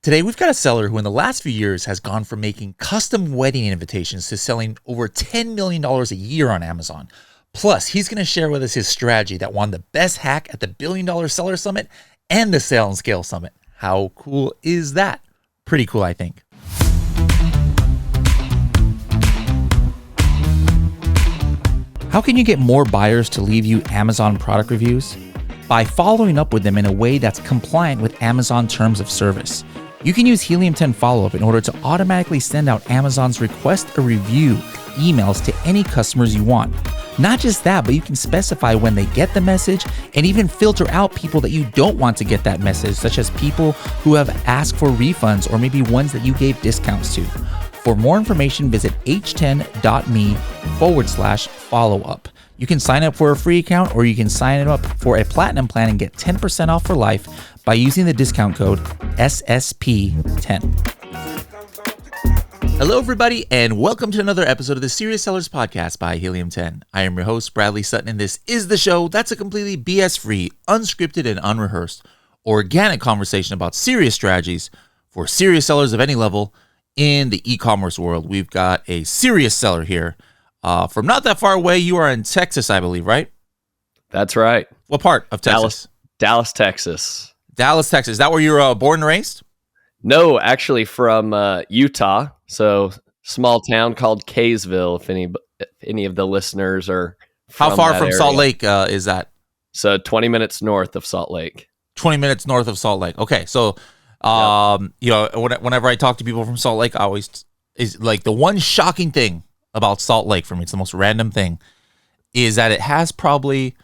Today, we've got a seller who in the last few years has gone from making custom wedding invitations to selling over $10 million a year on Amazon. Plus, he's going to share with us his strategy that won the best hack at the $1 Billion Seller Summit and the Sale and Scale Summit. How cool is that? Pretty cool, I think. How can you get more buyers to leave you Amazon product reviews? By following up with them in a way that's compliant with Amazon terms of service. You can use Helium 10 follow-up in order to automatically send out Amazon's request a review emails to any customers you want. Not just that, but you can specify when they get the message and even filter out people that you don't want to get that message, such as people who have asked for refunds or maybe ones that you gave discounts to. For more information, visit h10.me/follow-up. You can sign up for a free account or you can sign up for a platinum plan and get 10% off for life by using the discount code SSP10. Hello, everybody, and welcome to another episode of the Serious Sellers Podcast by Helium 10. I am your host, Bradley Sutton, and this is the show that's a completely BS-free, unscripted, and unrehearsed, organic conversation about serious strategies for serious sellers of any level in the e-commerce world. We've got a serious seller here from not that far away. You are in Texas, I believe, right? That's right. What part of Texas? Dallas, Texas. Dallas, Texas. Is that where you're born and raised? No, actually from Utah. So small town called Kaysville, if any of the listeners are from How far from area. Salt Lake is that? So 20 minutes north of Salt Lake. 20 minutes north of Salt Lake. Okay, so whenever I talk to people from Salt Lake, I always is like the one shocking thing about Salt Lake for me, it's the most random thing, is that it has probably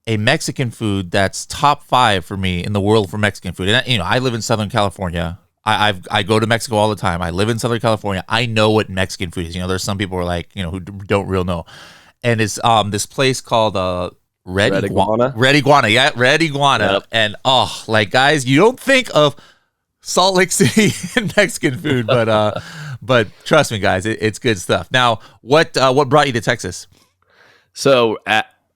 a Mexican food that's top 5 for me in the world for Mexican food. And I live in Southern California. I go to Mexico all the time. I live in Southern California. I know what Mexican food is. There's some people who are like, who don't real know. And it's this place called Red Iguana. Red Iguana. Yep. And guys, you don't think of Salt Lake City and Mexican food, but trust me, guys, it's good stuff. Now, what brought you to Texas? So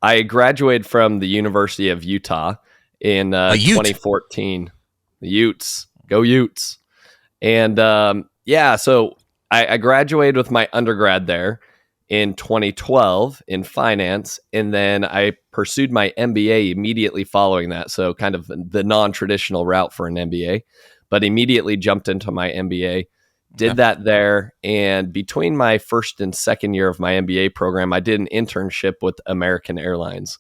I graduated from the University of Utah in 2014. The Utes. Go Utes. And so I graduated with my undergrad there in 2012 in finance, and then I pursued my MBA immediately following that. So kind of the non-traditional route for an MBA, but immediately jumped into my MBA, did that there. And between my first and second year of my MBA program, I did an internship with American Airlines.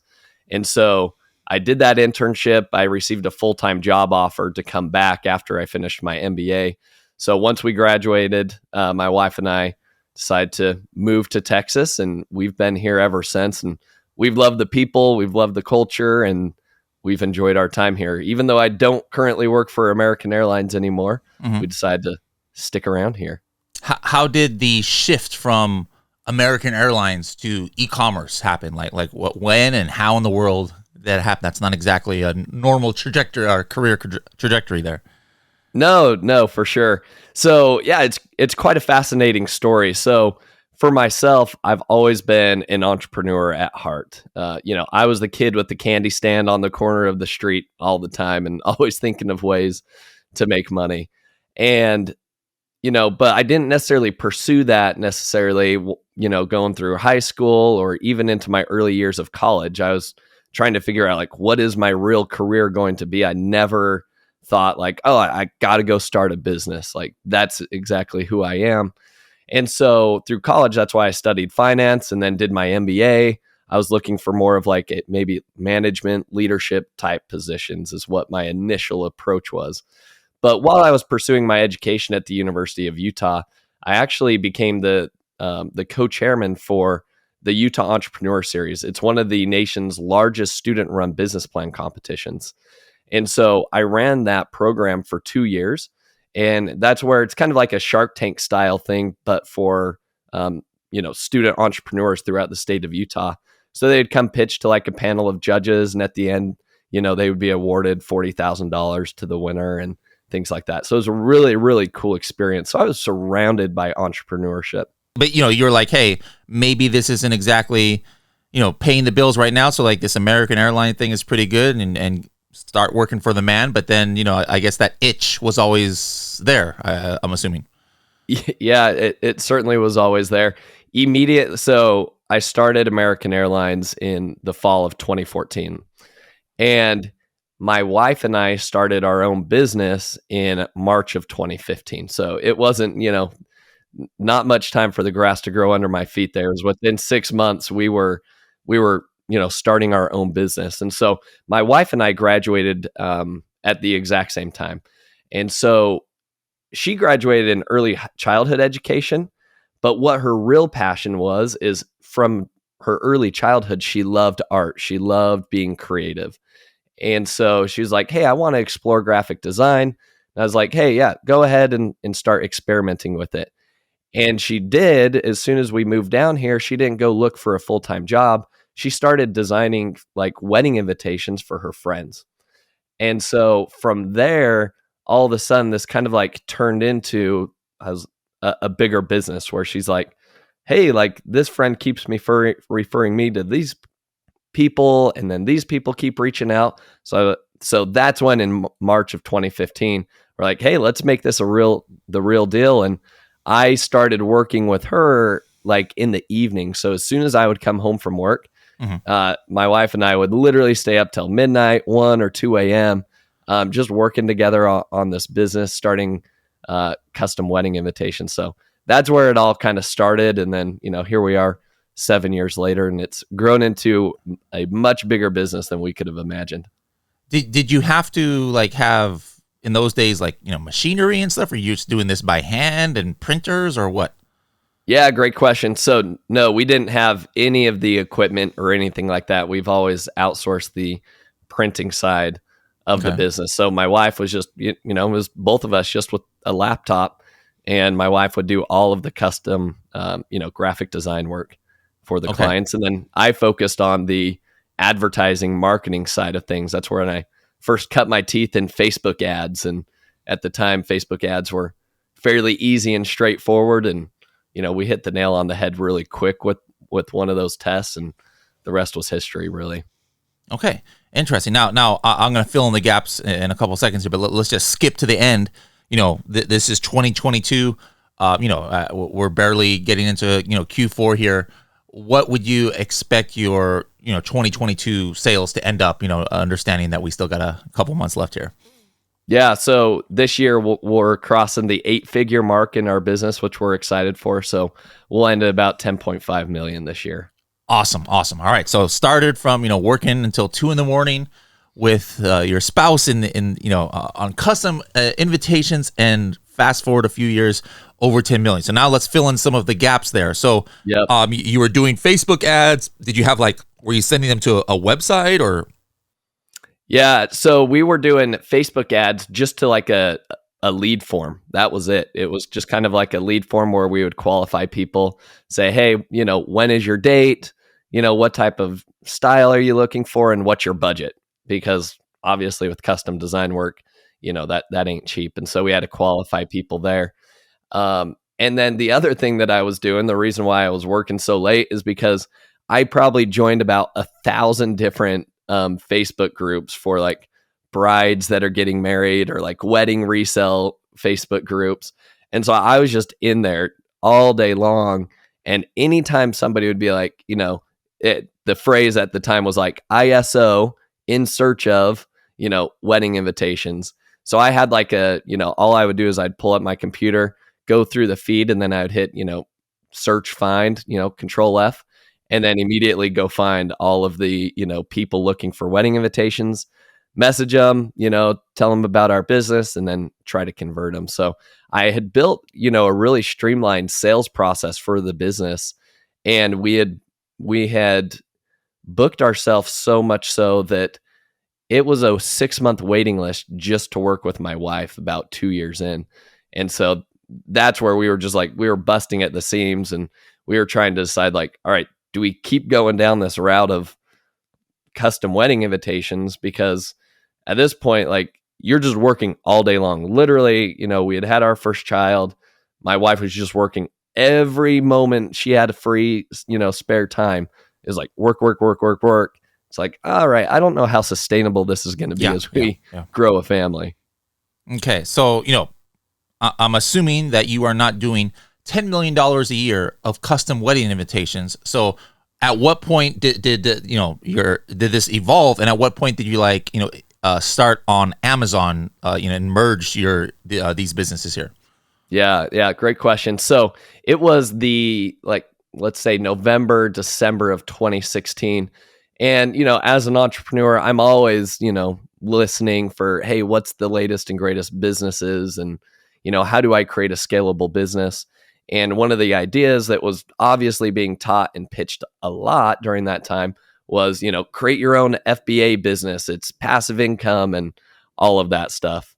And so I did that internship. I received a full-time job offer to come back after I finished my MBA. So once we graduated, my wife and I decided to move to Texas, and we've been here ever since. And we've loved the people, we've loved the culture, and we've enjoyed our time here. Even though I don't currently work for American Airlines anymore, we decided to stick around here. How did the shift from American Airlines to e-commerce happen? Like what, when, and how in the world that happened? That's not exactly a normal trajectory or career trajectory there. No, for sure. So yeah, it's quite a fascinating story. So for myself, I've always been an entrepreneur at heart. I was the kid with the candy stand on the corner of the street all the time and always thinking of ways to make money. And, but I didn't necessarily pursue that necessarily, going through high school or even into my early years of college. I was trying to figure out what is my real career going to be. I never thought I got to go start a business. That's exactly who I am. And so through college, that's why I studied finance and then did my MBA. I was looking for more of maybe management, leadership type positions is what my initial approach was. But while I was pursuing my education at the University of Utah, I actually became the co-chairman for the Utah Entrepreneur Series. It's one of the nation's largest student-run business plan competitions. And so I ran that program for 2 years. And that's where it's kind of like a Shark Tank style thing, but for, student entrepreneurs throughout the state of Utah. So they'd come pitch to a panel of judges. And at the end, they would be awarded $40,000 to the winner and things like that. So it was a really, really cool experience. So I was surrounded by entrepreneurship. But, you're like, hey, maybe this isn't exactly, paying the bills right now. So this American airline thing is pretty good and start working for the man. But then, I guess that itch was always there. I'm assuming. Yeah, it certainly was always there. So I started American Airlines in the fall of 2014. And my wife and I started our own business in March of 2015. So it wasn't, not much time for the grass to grow under my feet there. It was within 6 months we were starting our own business. And so my wife and I graduated at the exact same time. And so she graduated in early childhood education, but what her real passion was is from her early childhood, she loved art. She loved being creative. And so she was like, hey, I want to explore graphic design. And I was like, hey, yeah, go ahead and start experimenting with it. And she did. As soon as we moved down here, she didn't go look for a full-time job. She started designing like wedding invitations for her friends. And so from there, all of a sudden, this kind of like turned into a bigger business where she's like, hey, like this friend keeps me referring me to these people, and then these people keep reaching out. So that's when in March of 2015, we're like, hey, let's make this the real deal. And I started working with her like in the evening. So as soon as I would come home from work, my wife and I would literally stay up till midnight, 1 or 2 a.m., just working together on this business, starting custom wedding invitations. So that's where it all kind of started. And then, here we are 7 years later, and it's grown into a much bigger business than we could have imagined. Did you have to like have in those days, like, machinery and stuff? Or you just doing this by hand and printers or what? Yeah, great question. So no, we didn't have any of the equipment or anything like that. We've always outsourced the printing side of the business. So my wife was just, it was both of us just with a laptop, and my wife would do all of the custom, graphic design work for the clients. And then I focused on the advertising marketing side of things. That's where I first cut my teeth in Facebook ads. And at the time, Facebook ads were fairly easy and straightforward. And, we hit the nail on the head really quick with one of those tests, and the rest was history, really. Okay. Interesting. Now I'm going to fill in the gaps in a couple of seconds here, but let's just skip to the end. This is 2022. We're barely getting into, Q4 here. What would you expect your, 2022 sales to end up, understanding that we still got a couple months left here? Yeah. So this year we're crossing the 8-figure mark in our business, which we're excited for. So we'll end at about 10.5 million this year. Awesome. All right. So started from, working until 2 a.m. with your spouse on custom invitations, and fast forward a few years, over 10 million. So now let's fill in some of the gaps there. So you were doing Facebook ads. Did you have were you sending them to a website or? Yeah. So we were doing Facebook ads just to like a lead form. That was it. It was just kind of like a lead form where we would qualify people, say, hey, when is your date? What type of style are you looking for, and what's your budget? Because obviously with custom design work, that ain't cheap. And so we had to qualify people there. And then the other thing that I was doing, the reason why I was working so late is because I probably joined about 1,000 different Facebook groups for like brides that are getting married, or like wedding resale Facebook groups. And so I was just in there all day long. And anytime somebody would be like, the phrase at the time was like ISO, in search of, wedding invitations. So I had like all I would do is I'd pull up my computer, go through the feed, and then I would hit, search, find, Control F, and then immediately go find all of the, people looking for wedding invitations, message them, tell them about our business, and then try to convert them. So I had built, a really streamlined sales process for the business, and we had booked ourselves so much so that it was a 6-month waiting list just to work with my wife about 2 years in. And so that's where we were just like, we were busting at the seams, and we were trying to decide like, all right, do we keep going down this route of custom wedding invitations? Because at this point, like, you're just working all day long. Literally, we had our first child. My wife was just working every moment she had a free, spare time. Is like work. It's like, all right, I don't know how sustainable this is going to be as we grow a family. Okay. So, I'm assuming that you are not doing $10 million a year of custom wedding invitations. So at what point did did this evolve, and at what point did you start on Amazon, and merge these businesses here? Yeah, great question. So it was let's say November, December of 2016. And, as an entrepreneur, I'm always, listening for, hey, what's the latest and greatest businesses? And, how do I create a scalable business? And one of the ideas that was obviously being taught and pitched a lot during that time was, create your own FBA business. It's passive income and all of that stuff.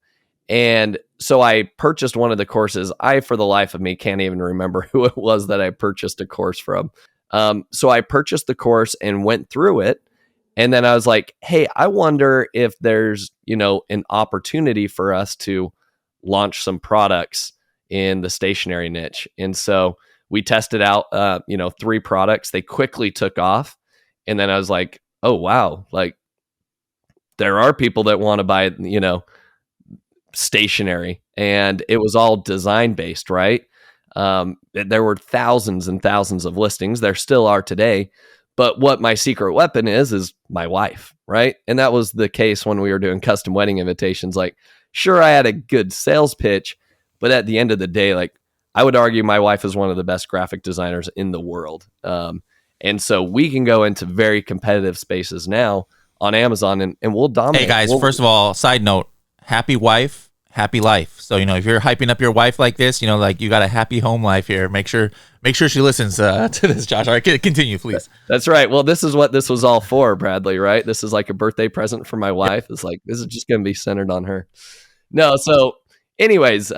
And so I purchased one of the courses. I, for the life of me, can't even remember who it was that I purchased a course from. So I purchased the course and went through it. And then I was like, hey, I wonder if there's, an opportunity for us to launch some products in the stationery niche. And so we tested out, 3 products. They quickly took off. And then I was like, oh, wow, like there are people that want to buy, stationery, and it was all design based, right? There were thousands and thousands of listings. There still are today. But what my secret weapon is my wife, right? And that was the case when we were doing custom wedding invitations. Like, sure, I had a good sales pitch, but at the end of the day, like, I would argue my wife is one of the best graphic designers in the world. And so we can go into very competitive spaces now on Amazon, and we'll dominate. Hey guys, first of all, side note, happy wife, happy life. So, if you're hyping up your wife like this, you got a happy home life here. Make sure she listens to this, Josh. All right, continue, please. That's right. Well, this is what this was all for, Bradley, right? This is like a birthday present for my wife. It's like, this is just going to be centered on her. No. So anyways,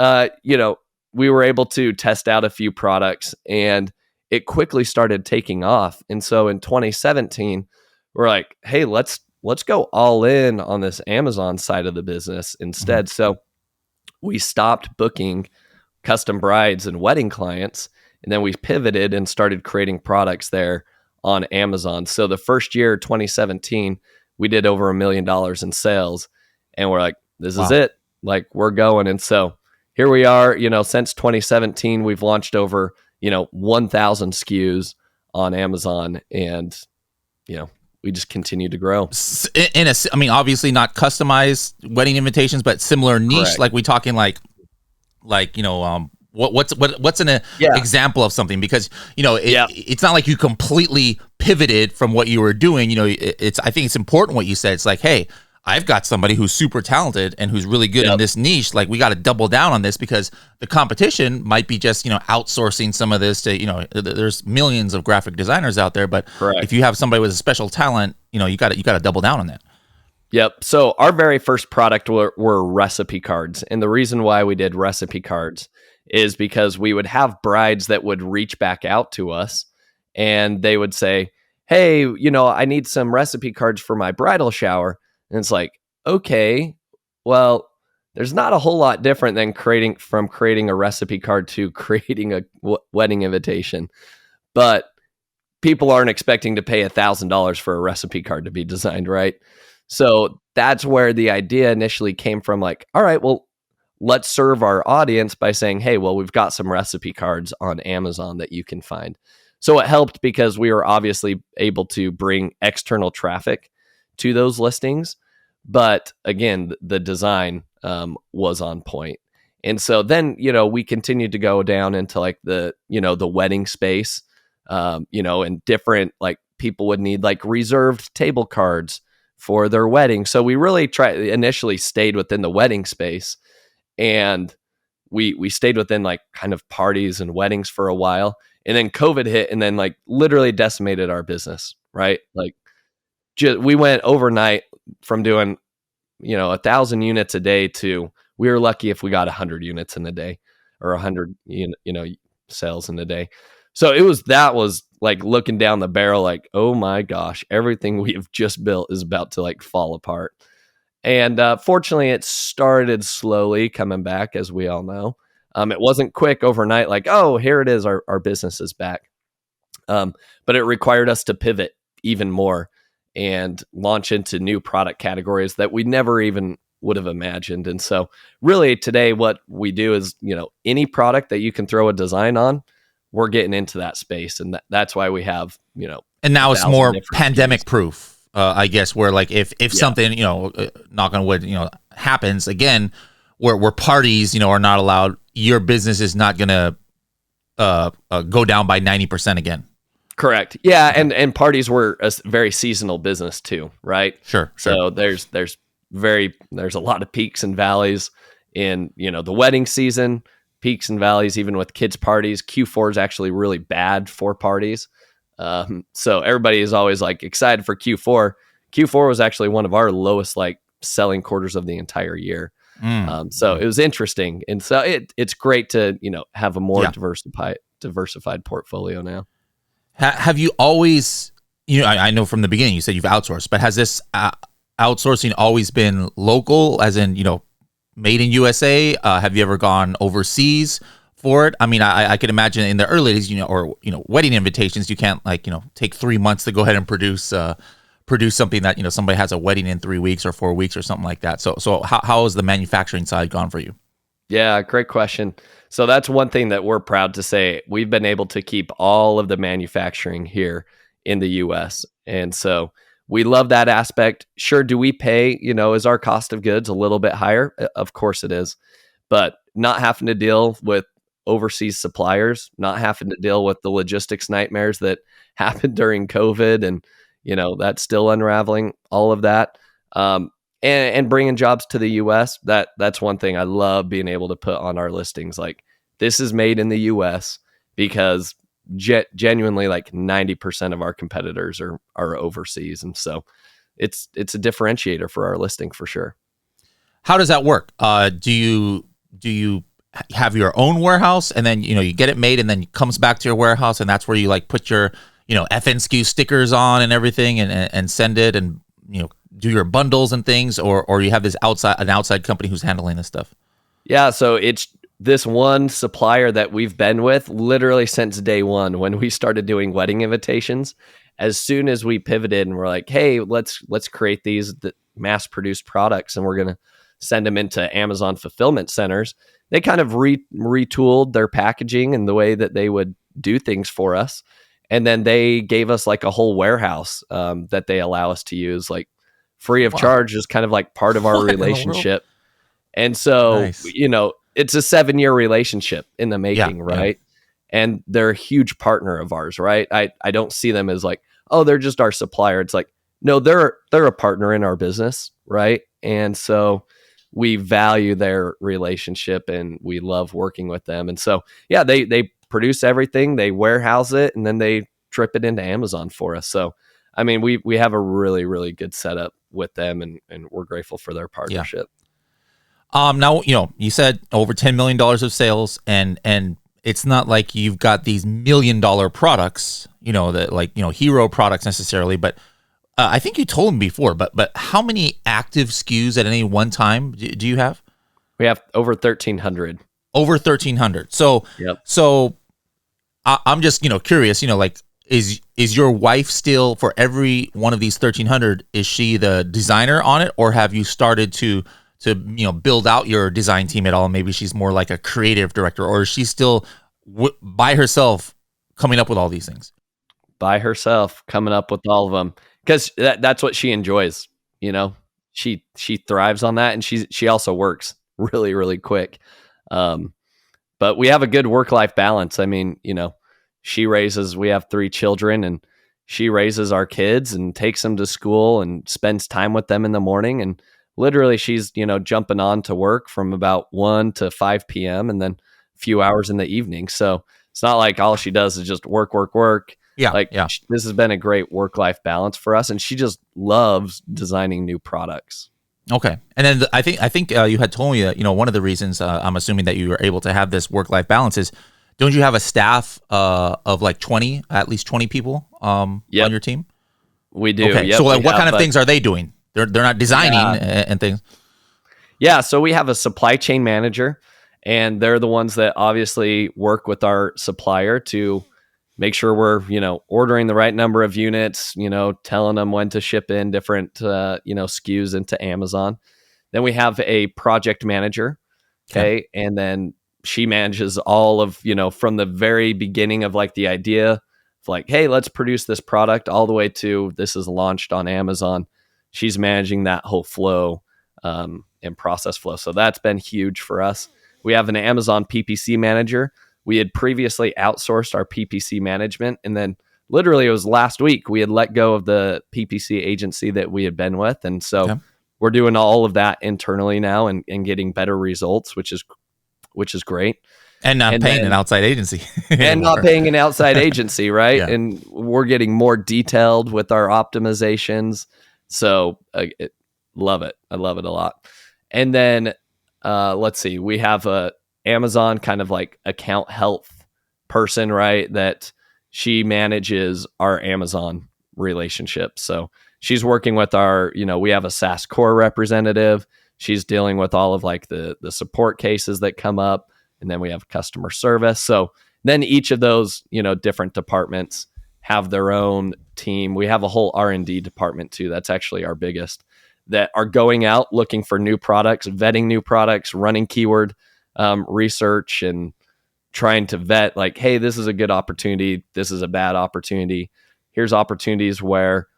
we were able to test out a few products, and it quickly started taking off. And so in 2017, we're like, hey, let's go all in on this Amazon side of the business instead. Mm-hmm. So we stopped booking custom brides and wedding clients, and then we pivoted and started creating products there on Amazon. So the first year, 2017, we did over $1 million in sales, and we're like, this is it. Like, we're going. And so here we are, since 2017, we've launched over, 1,000 SKUs on Amazon, and, we just continue to grow. Obviously not customized wedding invitations, but similar niche. Correct. Like, we talking what's an example of something? Because it's not like you completely pivoted from what you were doing. I think it's important what you said. It's like, hey, I've got somebody who's super talented and who's really good in this niche. Like, we got to double down on this, because the competition might be just, outsourcing some of this to, there's millions of graphic designers out there, but if you have somebody with a special talent, you got to double down on that. Yep. So our very first product were recipe cards. And the reason why we did recipe cards is because we would have brides that would reach back out to us, and they would say, hey, I need some recipe cards for my bridal shower. And it's like, okay, well, there's not a whole lot different than creating a recipe card to creating a wedding invitation. But people aren't expecting to pay $1,000 for a recipe card to be designed, right? So that's where the idea initially came from. Like, all right, well, let's serve our audience by saying, hey, well, we've got some recipe cards on Amazon that you can find. So it helped because we were obviously able to bring external traffic to those listings. But again, the design was on point. And so then, we continued to go down into like the wedding space, and different, like, people would need like reserved table cards for their wedding. So we really initially stayed within the wedding space, and we stayed within like kind of parties and weddings for a while. And then COVID hit, and then like literally decimated our business, right? Like, we went overnight from doing, 1,000 units a day to, we were lucky if we got 100 units in a day, or 100, sales in a day. So that was like looking down the barrel, like, oh my gosh, everything we have just built is about to like fall apart. And fortunately, it started slowly coming back, as we all know. It wasn't quick overnight, like, oh, here it is, our business is back. But it required us to pivot even more and launch into new product categories that we never even would have imagined. And so really today what we do is, any product that you can throw a design on, we're getting into that space. And that's why we have, And now it's 1,000 more different pandemic SKUs. proof, I guess, where like if Yeah. something, knock on wood, happens again, where parties, are not allowed, your business is not going to go down by 90% again. Correct. Yeah, and parties were a very seasonal business too, right? Sure. So there's a lot of peaks and valleys in, the wedding season, peaks and valleys even with kids parties. Q4 is actually really bad for parties. So everybody is always like excited for Q4. Q4 was actually one of our lowest like selling quarters of the entire year. So it was interesting, and so it's great to have a more diversified portfolio now. Have you always, I know from the beginning you said you've outsourced, but has this outsourcing always been local, as in, made in USA? Have you ever gone overseas for it? I mean, I could imagine in the early days, wedding invitations, you can't like, take 3 months to go ahead and produce something that, somebody has a wedding in 3 weeks or 4 weeks or something like that. So how has the manufacturing side gone for you? Yeah, great question. So that's one thing that we're proud to say. We've been able to keep all of the manufacturing here in the US. And so we love that aspect. Sure, do we pay, is our cost of goods a little bit higher? Of course it is. But not having to deal with overseas suppliers, not having to deal with the logistics nightmares that happened during COVID, and that's still unraveling, all of that. And bringing jobs to the US, that's one thing I love being able to put on our listings. Like, this is made in the US, because genuinely like 90% of our competitors are overseas. And so it's a differentiator for our listing for sure. How does that work? Do you have your own warehouse, and then, you get it made and then it comes back to your warehouse, and that's where you like put your, FNSKU stickers on and everything, and send it, and, do your bundles and things, or you have an outside company who's handling this stuff? Yeah, so it's this one supplier that we've been with literally since day one when we started doing wedding invitations. As soon as we pivoted and we're like, hey, let's create these mass produced products, and we're going to send them into Amazon fulfillment centers, they kind of retooled their packaging and the way that they would do things for us. And then they gave us like a whole warehouse that they allow us to use, like free of charge, is kind of like part of our relationship. And so, Nice. It's a 7-year relationship in the making, Yeah, right? Yeah. And they're a huge partner of ours, right? I don't see them as like, oh, they're just our supplier. It's like, no, they're a partner in our business, right? And so we value their relationship and we love working with them. And so, yeah, they produce everything, they warehouse it, and then they trip it into Amazon for us. So, I mean, we have a really, really good setup with them, and we're grateful for their partnership. Yeah. Now, you said over $10 million of sales, and it's not like you've got these $1 million products, that like, hero products necessarily, but I think you told me before, but how many active SKUs at any one time do you have? We have over 1,300. Over 1,300. So, Yep. So I'm just, curious, like, is your wife still, for every one of these 1,300, is she the designer on it, or have you started to build out your design team at all? Maybe she's more like a creative director, or is she still by herself coming up with all these things? By herself, coming up with all of them, because that's what she enjoys. She thrives on that, and she also works really, really quick. But we have a good work-life balance. I mean, we have 3 children, and she raises our kids and takes them to school and spends time with them in the morning. And literally she's, jumping on to work from about 1 to 5 p.m. and then a few hours in the evening. So it's not like all she does is just work. Yeah. Like, yeah. This has been a great work-life balance for us. And she just loves designing new products. Okay. And then I think you had told me that, one of the reasons I'm assuming that you were able to have this work-life balance is, don't you have a staff of like at least 20 people on your team? We do. Okay. Yep, so like, what kind of things are they doing? They're not designing and things. Yeah. So we have a supply chain manager, and they're the ones that obviously work with our supplier to make sure we're, ordering the right number of units, telling them when to ship in different, SKUs into Amazon. Then we have a project manager. Okay. And then she manages all of, from the very beginning of like the idea of like, hey, let's produce this product all the way to this is launched on Amazon. She's managing that whole flow and process flow. So that's been huge for us. We have an Amazon PPC manager. We had previously outsourced our PPC management. And then literally it was last week we had let go of the PPC agency that we had been with. And so we're doing all of that internally now and getting better results, which is great. And not paying an outside agency. And not paying an outside agency, right? Yeah. And we're getting more detailed with our optimizations. So love it. I love it a lot. And then let's see, we have a Amazon kind of like account health person, right? That she manages our Amazon relationship. So she's working with our, we have a SaaS core representative. She's dealing with all of like the support cases that come up. And then we have customer service. So then each of those, different departments have their own team. We have a whole R&D department too. That's actually our biggest, that are going out looking for new products, vetting new products, running keyword research, and trying to vet like, hey, this is a good opportunity. This is a bad opportunity. Here's opportunities where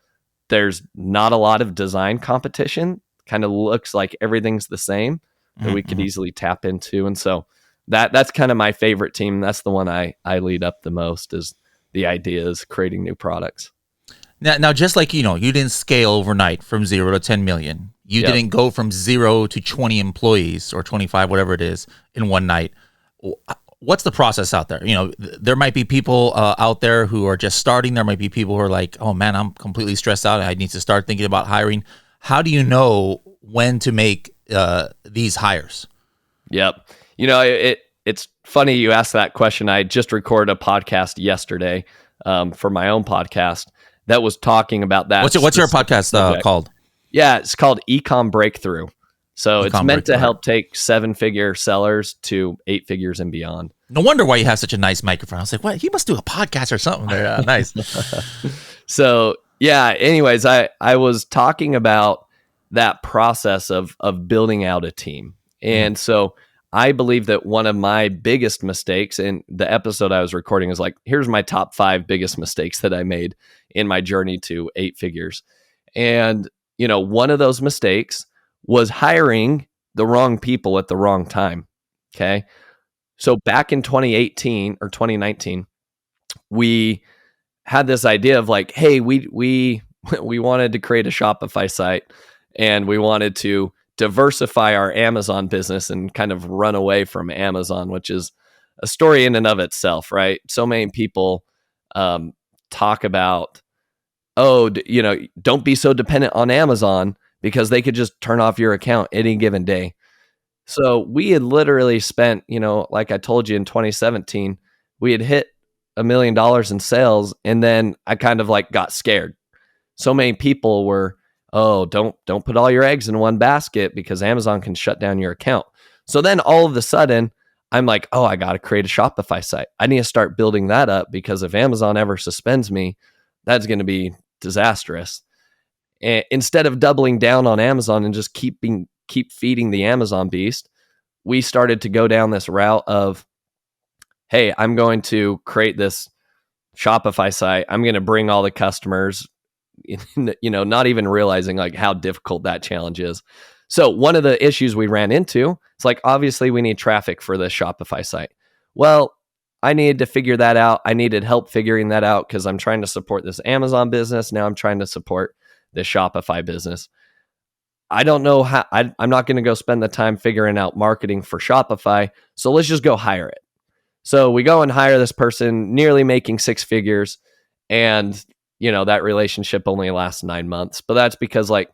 there's not a lot of design competition. Kind of looks like everything's the same that we could easily tap into. And so that's kind of my favorite team. That's the one I lead up the most, is the idea is creating new products. Now, just like, you didn't scale overnight from 0 to 10 million. You didn't go from 0 to 20 employees or 25, whatever it is, in one night. What's the process out there? There might be people out there who are just starting. There might be people who are like, oh man, I'm completely stressed out. I need to start thinking about hiring. How do you know when to make these hires? Yep. It's funny you asked that question. I just recorded a podcast yesterday for my own podcast that was talking about that. What's your podcast called? Yeah, it's called Ecom Breakthrough. So it's meant to help take 7-figure sellers to 8 figures and beyond. No wonder why you have such a nice microphone. I was like, what? He must do a podcast or something there. Nice. So yeah, anyways, I was talking about that process of building out a team. And so I believe that one of my biggest mistakes, in the episode I was recording is like, here's my top 5 biggest mistakes that I made in my journey to 8 figures. And, one of those mistakes was hiring the wrong people at the wrong time. Okay. So back in 2018 or 2019, we had this idea of like, hey, we wanted to create a Shopify site, and we wanted to diversify our Amazon business and kind of run away from Amazon, which is a story in and of itself, right? So many people talk about, don't be so dependent on Amazon because they could just turn off your account any given day. So we had literally spent, like I told you in 2017, we had hit $1 million in sales, and then I kind of like got scared. So many people were, oh, don't put all your eggs in one basket because Amazon can shut down your account. So then all of a sudden, I'm like, oh, I got to create a Shopify site. I need to start building that up, because if Amazon ever suspends me, that's going to be disastrous. And instead of doubling down on Amazon and just keep feeding the Amazon beast, we started to go down this route of, hey, I'm going to create this Shopify site. I'm going to bring all the customers, not even realizing like how difficult that challenge is. So one of the issues we ran into, it's like, obviously we need traffic for the Shopify site. Well, I needed to figure that out. I needed help figuring that out because I'm trying to support this Amazon business. Now I'm trying to support the Shopify business. I don't know how, I'm not going to go spend the time figuring out marketing for Shopify. So let's just go hire it. So we go and hire this person, nearly making 6 figures. And, that relationship only lasts 9 months. But that's because like,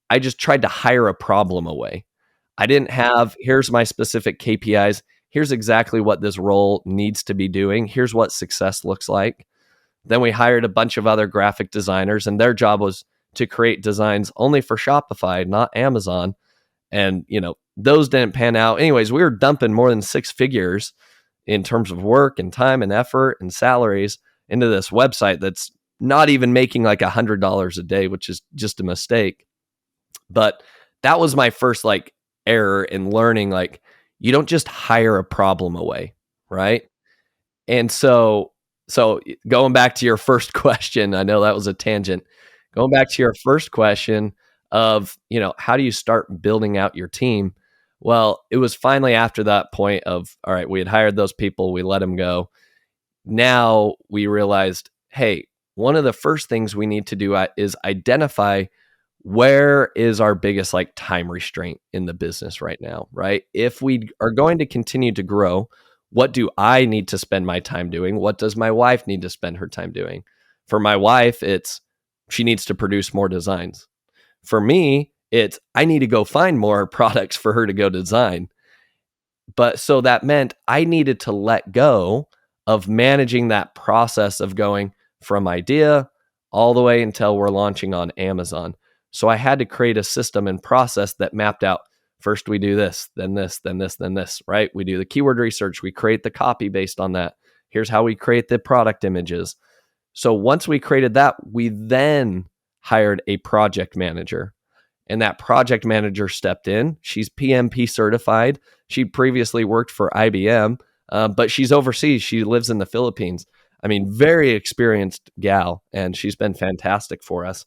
I just tried to hire a problem away. I didn't have, here's my specific KPIs. Here's exactly what this role needs to be doing. Here's what success looks like. Then we hired a bunch of other graphic designers, and their job was to create designs only for Shopify, not Amazon. And, those didn't pan out. Anyways, we were dumping more than 6 figures in terms of work and time and effort and salaries into this website that's not even making like $100 a day, which is just a mistake. But that was my first like error in learning, like, you don't just hire a problem away, right? And so going back to your first question, I know that was a tangent. Going back to your first question of, how do you start building out your team? Well, it was finally after that point of, all right, we had hired those people, we let them go. Now we realized, hey, one of the first things we need to do is identify where is our biggest like time restraint in the business right now, right? If we are going to continue to grow, what do I need to spend my time doing? What does my wife need to spend her time doing? For my wife, it's she needs to produce more designs. For me, it's I need to go find more products for her to go design. But so that meant I needed to let go of managing that process of going from idea all the way until we're launching on Amazon. So I had to create a system and process that mapped out first we do this, then this, then this, then this, right? We do the keyword research, we create the copy based on that. Here's how we create the product images. So once we created that, we then hired a project manager. And that project manager stepped in. She's PMP certified. She previously worked for IBM, but she's overseas. She lives in the Philippines. I mean, very experienced gal, and she's been fantastic for us.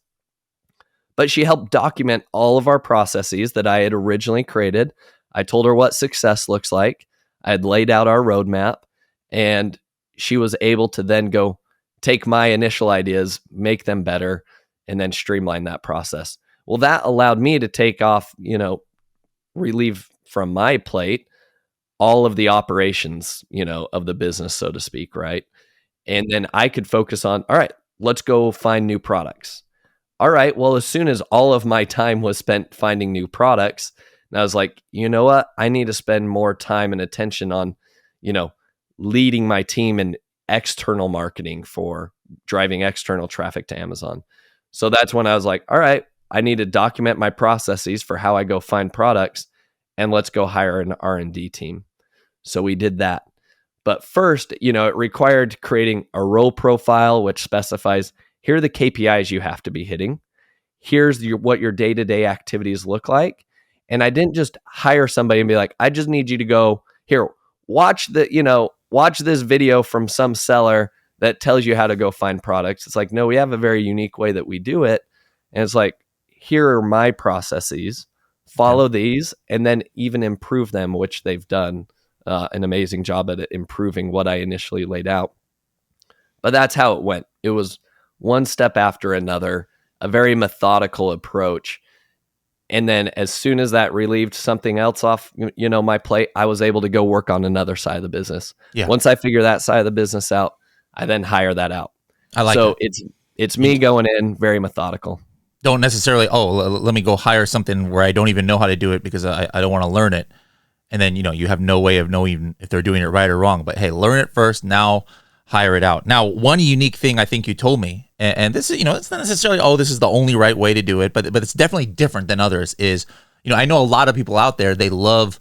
But she helped document all of our processes that I had originally created. I told her what success looks like. I had laid out our roadmap, and she was able to then go take my initial ideas, make them better, and then streamline that process. Well, that allowed me to take off, relieve from my plate all of the operations, of the business, so to speak, right? And then I could focus on, all right, let's go find new products. All right, well, as soon as all of my time was spent finding new products, and I was like, you know what? I need to spend more time and attention on, leading my team in external marketing for driving external traffic to Amazon. So that's when I was like, all right, I need to document my processes for how I go find products, and let's go hire an R&D team. So we did that. But first, it required creating a role profile, which specifies here are the KPIs you have to be hitting. Here's what your day-to-day activities look like. And I didn't just hire somebody and be like, I just need you to go here, watch this video from some seller that tells you how to go find products. It's like, no, we have a very unique way that we do it. And it's like, here are my processes, follow these, and then even improve them, which they've done an amazing job at improving what I initially laid out. But that's how it went. It was one step after another, a very methodical approach. And then as soon as that relieved something else off, my plate, I was able to go work on another side of the business. Yeah. Once I figure that side of the business out, I then hire that out. I like so it's me going in very methodical. Don't necessarily, let me go hire something where I don't even know how to do it because I don't want to learn it. And then, you have no way of knowing if they're doing it right or wrong. But hey, learn it first, now hire it out. Now, one unique thing I think you told me, and this is, it's not necessarily, this is the only right way to do it, but it's definitely different than others is, I know a lot of people out there, they love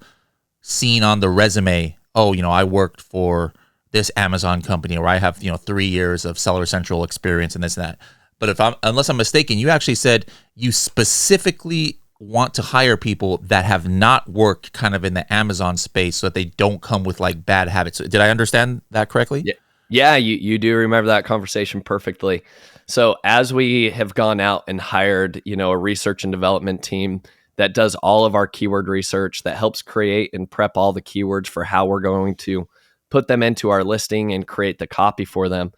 seeing on the resume, I worked for this Amazon company, or I have, 3 years of Seller Central experience and this and that. But unless I'm mistaken, you actually said you specifically want to hire people that have not worked kind of in the Amazon space so that they don't come with like bad habits. Did I understand that correctly? Yeah, you do remember that conversation perfectly. So as we have gone out and hired, a research and development team that does all of our keyword research, that helps create and prep all the keywords for how we're going to put them into our listing and create the copy for them.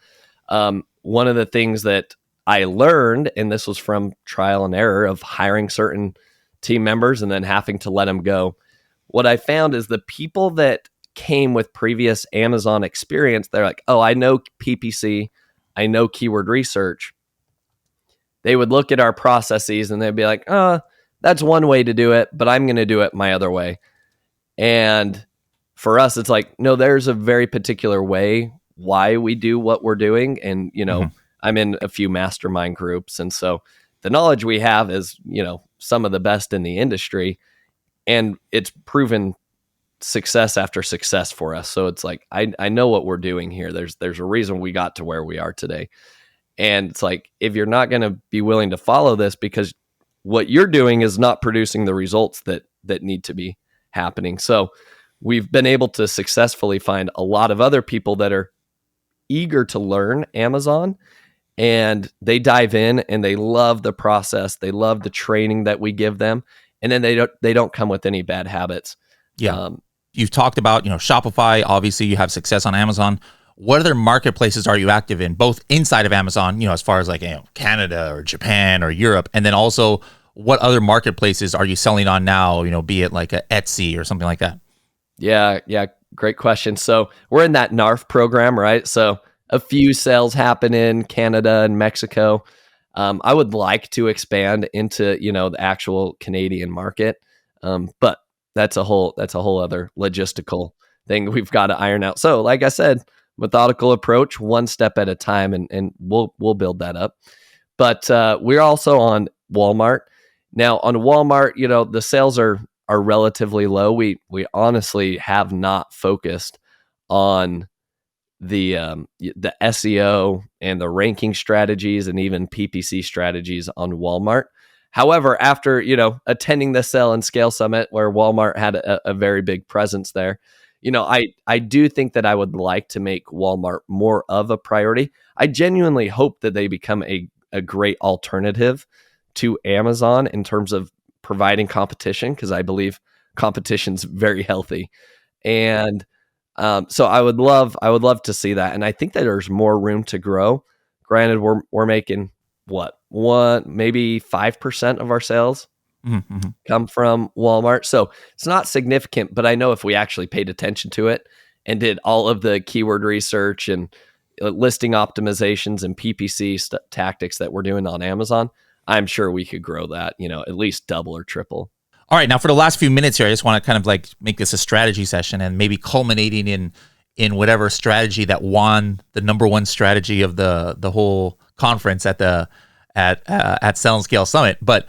One of the things that I learned, and this was from trial and error of hiring certain team members and then having to let them go. What I found is the people that came with previous Amazon experience, they're like, oh, I know PPC, I know keyword research. They would look at our processes and they'd be like, that's one way to do it, but I'm going to do it my other way. And for us, it's like, no, there's a very particular way why we do what we're doing. And, I'm in a few mastermind groups. And so the knowledge we have is, some of the best in the industry, and it's proven success after success for us. So it's like, I know what we're doing here. There's a reason we got to where we are today. And it's like, if you're not going to be willing to follow this because what you're doing is not producing the results that need to be happening. So we've been able to successfully find a lot of other people that are eager to learn Amazon, and they dive in and they love the process. They love the training that we give them. And then they don't come with any bad habits. Yeah. You've talked about, Shopify. Obviously, you have success on Amazon. What other marketplaces are you active in, both inside of Amazon, as far as like Canada or Japan or Europe, and then also what other marketplaces are you selling on now? Be it like a Etsy or something like that. Yeah, great question. So we're in that NARF program, right? So a few sales happen in Canada and Mexico. I would like to expand into the actual Canadian market, but that's a whole other logistical thing we've got to iron out. So, like I said, methodical approach, one step at a time, and we'll build that up. But we're also on Walmart now. On Walmart, the sales are relatively low. We honestly have not focused on the SEO and the ranking strategies and even PPC strategies on Walmart. However, after attending the Sell and Scale Summit, where Walmart had a very big presence there, I do think that I would like to make Walmart more of a priority. I genuinely hope that they become a great alternative to Amazon in terms of providing competition, because I believe competition's very healthy. And so I would love to see that. And I think that there's more room to grow. Granted, we're making maybe 5% of our sales come from Walmart. So it's not significant, but I know if we actually paid attention to it and did all of the keyword research and listing optimizations and PPC tactics that we're doing on Amazon, I'm sure we could grow that, at least double or triple. All right, now for the last few minutes here, I just want to kind of like make this a strategy session, and maybe culminating in whatever strategy that won the number one strategy of the whole conference at Sell and Scale Summit. But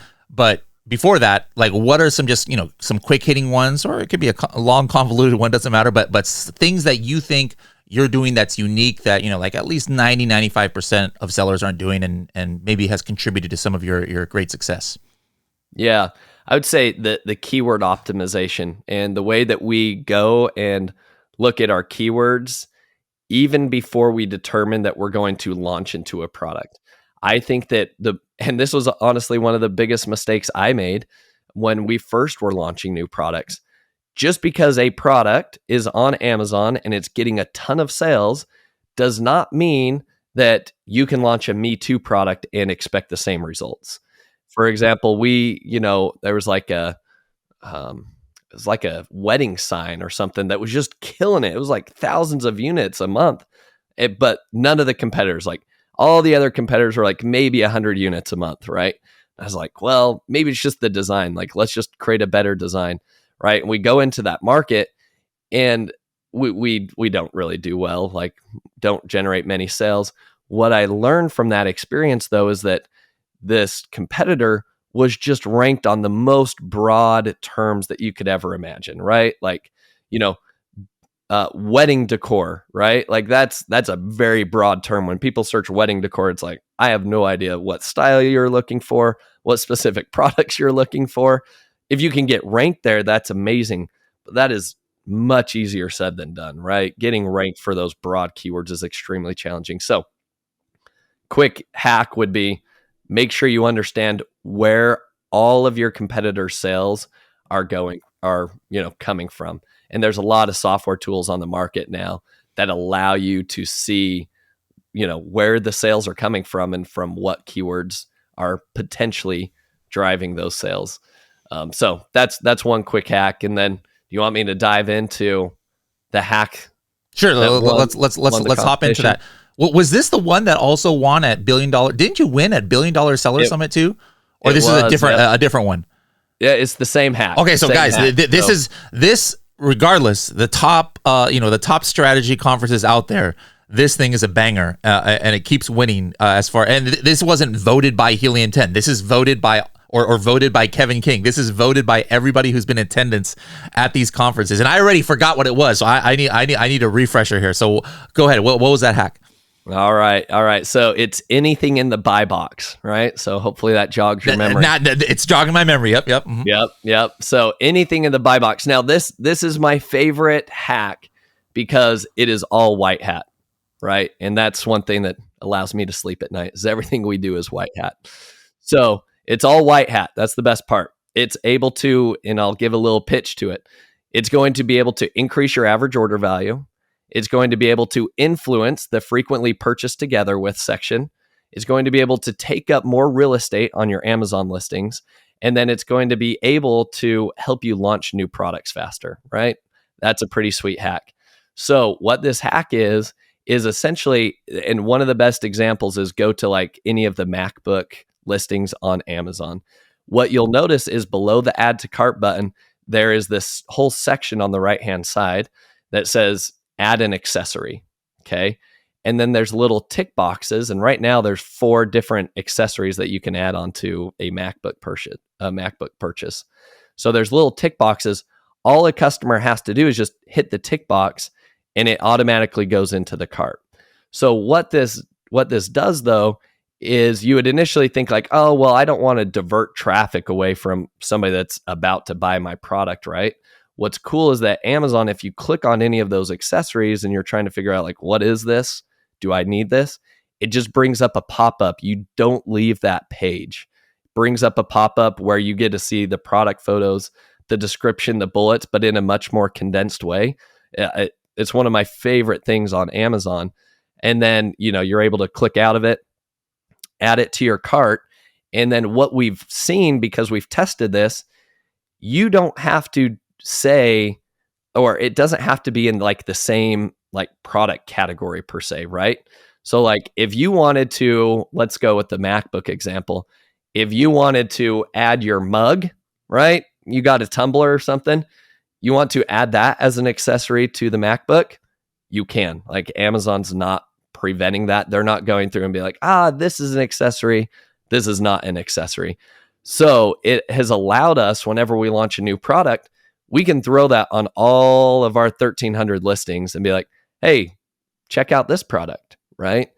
before that, like, what are some just some quick hitting ones, or it could be a long convoluted one, doesn't matter. But things that you think you're doing that's unique, that like at least 95% of sellers aren't doing, and maybe has contributed to some of your great success. Yeah. I would say the keyword optimization and the way that we go and look at our keywords even before we determine that we're going to launch into a product. I think that and this was honestly one of the biggest mistakes I made when we first were launching new products. Just because a product is on Amazon and it's getting a ton of sales does not mean that you can launch a Me Too product and expect the same results. For example, there was like a wedding sign or something that was just killing it. It was like thousands of units a month, but none of the competitors, like all the other competitors, were like maybe 100 units a month, right? I was like, well, maybe it's just the design. Like, let's just create a better design, right? And we go into that market, and we don't really do well. Like, don't generate many sales. What I learned from that experience, though, is that this competitor was just ranked on the most broad terms that you could ever imagine, right? Like, wedding decor, right? Like that's a very broad term. When people search wedding decor, it's like, I have no idea what style you're looking for, what specific products you're looking for. If you can get ranked there, that's amazing. But that is much easier said than done, right? Getting ranked for those broad keywords is extremely challenging. So quick hack would be, make sure you understand where all of your competitors' sales are coming from. And there's a lot of software tools on the market now that allow you to see, where the sales are coming from and from what keywords are potentially driving those sales. So that's one quick hack. And then, do you want me to dive into the hack? Sure. Let's hop into that. Well, was this the one that also won at $1 Billion? Didn't you win at $1 Billion Seller Summit too? Or this is a different one? Yeah, it's the same hack. Okay, so guys, this regardless, the top the top strategy conferences out there, this thing is a banger, and it keeps winning and this wasn't voted by Helium 10. This is voted by or voted by Kevin King. This is voted by everybody who's been in attendance at these conferences. And I already forgot what it was, so I need a refresher here. So go ahead. What was that hack? All right. All right. So it's anything in the buy box, right? So hopefully that jogs your memory. It's jogging my memory. Yep. Yep. Mm-hmm. Yep. So anything in the buy box. Now this is my favorite hack because it is all white hat, right? And that's one thing that allows me to sleep at night is everything we do is white hat. So it's all white hat. That's the best part. It's able to, and I'll give a little pitch to it. It's going to be able to increase your average order value. It's going to be able to influence the frequently purchased together with section. It's going to be able to take up more real estate on your Amazon listings. And then it's going to be able to help you launch new products faster, right? That's a pretty sweet hack. So what this hack is essentially, and one of the best examples is go to like any of the MacBook listings on Amazon. What you'll notice is below the add to cart button, there is this whole section on the right-hand side that says add an accessory. Okay. And then there's little tick boxes. And right now there's 4 different accessories that you can add onto a MacBook purchase. So there's little tick boxes. All a customer has to do is just hit the tick box and it automatically goes into the cart. So what this does though, is you would initially think like, oh, well, I don't want to divert traffic away from somebody that's about to buy my product, right? What's cool is that Amazon, if you click on any of those accessories and you're trying to figure out like, what is this? Do I need this? It just brings up a pop-up. You don't leave that page. It brings up a pop-up where you get to see the product photos, the description, the bullets, but in a much more condensed way. It's one of my favorite things on Amazon. And then, you're able to click out of it, add it to your cart. And then what we've seen, because we've tested this, you don't have to say, or it doesn't have to be in like the same like product category per se, right? So like if you wanted to, let's go with the MacBook example. If you wanted to add your mug, right? You got a tumbler or something, you want to add that as an accessory to the MacBook, you can. Like Amazon's not preventing that. They're not going through and be like, this is an accessory. This is not an accessory. So it has allowed us, whenever we launch a new product, we can throw that on all of our 1,300 listings and be like, hey, check out this product, right?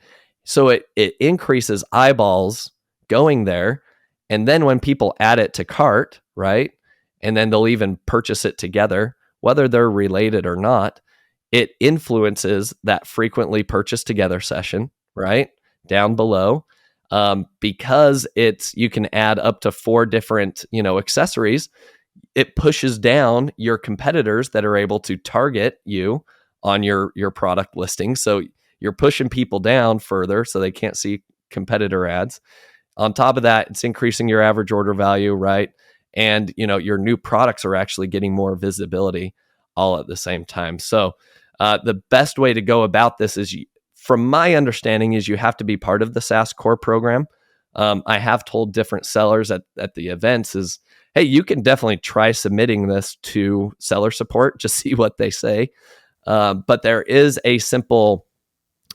So it increases eyeballs going there. And then when people add it to cart, right? And then they'll even purchase it together, whether they're related or not, it influences that frequently purchased together session, right? Down below. Because you can add up to 4 different, accessories. It pushes down your competitors that are able to target you on your product listing. So you're pushing people down further so they can't see competitor ads. On top of that, it's increasing your average order value, right? And, your new products are actually getting more visibility all at the same time. So the best way to go about this is, from my understanding, is you have to be part of the SaaS Core program. I have told different sellers at the events is, hey, you can definitely try submitting this to seller support, just see what they say. But there is a simple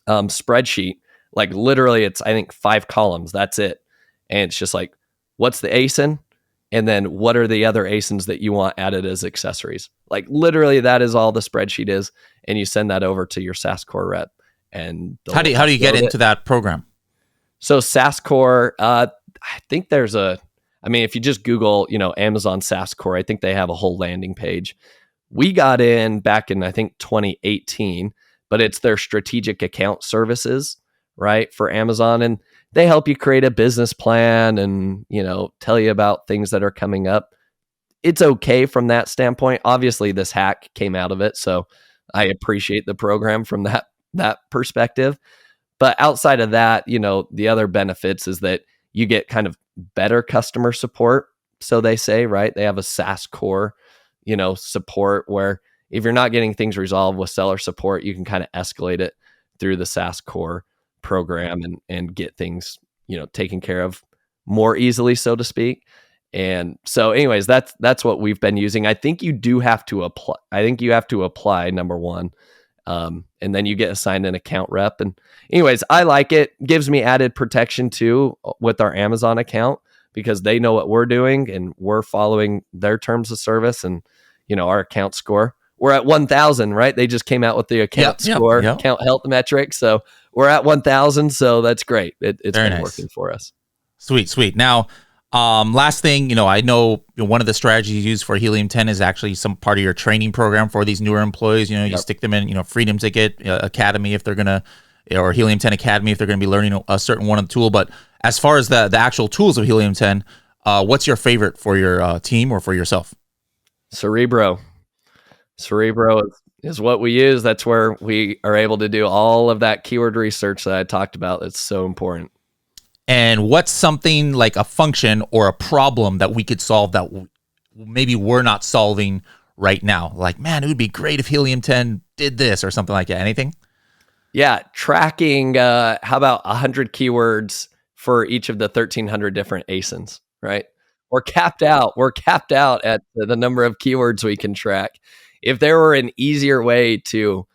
spreadsheet, like literally it's, I think, 5 columns. That's it. And it's just like, what's the ASIN? And then what are the other ASINs that you want added as accessories? Like literally that is all the spreadsheet is. And you send that over to your SaaS Core rep. And how do you get into that program? So SaaS Core, I think if you just Google, Amazon SaaS Core, I think they have a whole landing page. We got in back in, I think, 2018, but it's their strategic account services, right, for Amazon. And they help you create a business plan and, tell you about things that are coming up. It's okay from that standpoint. Obviously, this hack came out of it. So I appreciate the program from that perspective. But outside of that, the other benefits is that you get kind of better customer support. So they say, right? They have a SaaS Core, support where if you're not getting things resolved with seller support, you can kind of escalate it through the SaaS Core program and get things, taken care of more easily, so to speak. And so anyways, that's what we've been using. I think you do have to apply. I think you have to apply, number one. And then you get assigned an account rep. And anyways, I like it. Gives me added protection too with our Amazon account because they know what we're doing and we're following their terms of service and, our account score. We're at 1,000, right? They just came out with the account score, account health metric. So we're at 1,000, so that's great. It's Very been nice. working for us. Sweet. Now, last thing, I know one of the strategies you use for Helium-10 is actually some part of your training program for these newer employees. You Yep. stick them in, Freedom Ticket Academy if they're gonna, or Helium-10 Academy if they're gonna be learning a certain one of the tool. But as far as the actual tools of Helium-10, what's your favorite for your team or for yourself? Cerebro is what we use. That's where we are able to do all of that keyword research that I talked about. That's so important. And what's something like a function or a problem that we could solve that maybe we're not solving right now? Like, man, it would be great if Helium-10 did this or something like that. Anything? Yeah, tracking. How about 100 keywords for each of the 1,300 different ASINs? Right? We're capped out. We're capped out at the number of keywords we can track. If there were an easier way to,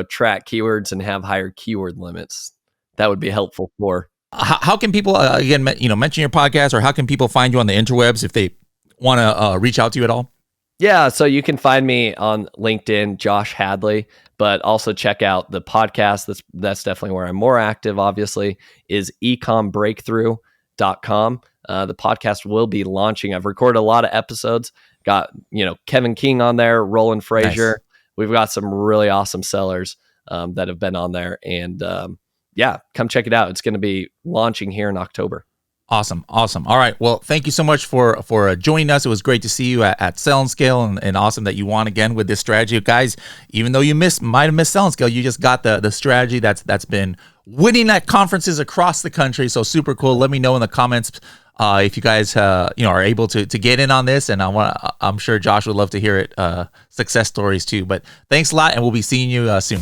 track keywords and have higher keyword limits, that would be helpful for. How can people again, mention your podcast, or how can people find you on the interwebs if they want to reach out to you at all? Yeah, so you can find me on LinkedIn, Josh Hadley, but also check out the podcast. That's definitely where I'm more active, obviously, is ecombreakthrough.com. The podcast will be launching. I've recorded a lot of episodes. Got, Kevin King on there, Roland Frazier. Nice. We've got some really awesome sellers that have been on there. And come check it out. It's going to be launching here in October. Awesome. All right. Well, thank you so much for joining us. It was great to see you at Sell and Scale, and awesome that you won again with this strategy. Guys, even though you might have missed Sell and Scale, you just got the strategy that's been winning at conferences across the country. So super cool. Let me know in the comments if you guys are able to get in on this, and I'm sure Josh would love to hear it success stories too. But thanks a lot, and we'll be seeing you soon.